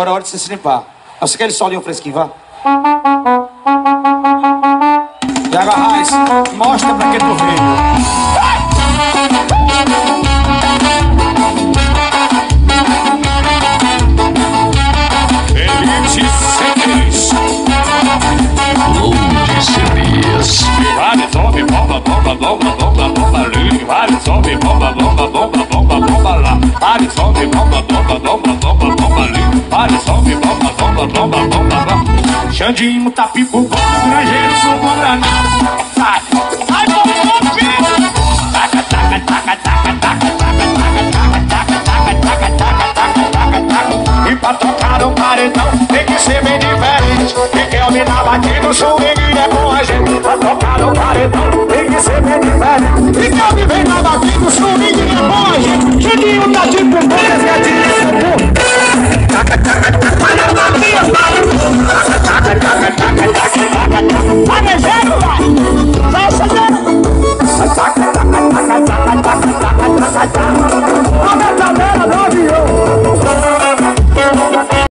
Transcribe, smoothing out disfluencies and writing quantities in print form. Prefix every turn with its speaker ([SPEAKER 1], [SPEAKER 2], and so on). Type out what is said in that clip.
[SPEAKER 1] Agora é hora de você se limpar. Você quer ele solinho fresquinho, vá? Iago Arraes, mostra pra que tu veio.
[SPEAKER 2] Elite CDs.
[SPEAKER 3] Load CDs.
[SPEAKER 2] Vários homens, bomba, bomba, bomba, bomba, bomba ali. Vários homens, bomba, bomba, bomba, bomba, bomba lá. Vários homens, bomba, bomba, bomba, bomba, bomba ali. Vários homens, bomba, bomba, bomba, bomba, bomba. Xandinho, tá pipo, bomba, granjeiro, suco, granado. Sai, sai, bomba, filho. Taca, taca, taca, taca, taca, taca, taca, taca, taca, taca, taca, taca, taca. E pra tocar no paredão tem que ser bem diferente. Quem quer ouvir na batida, o swing é com a gente. Pra tocar no paredão tem que ser bem diferente. Quem quer ouvir na batida, o swing é com a gente. Juninho tá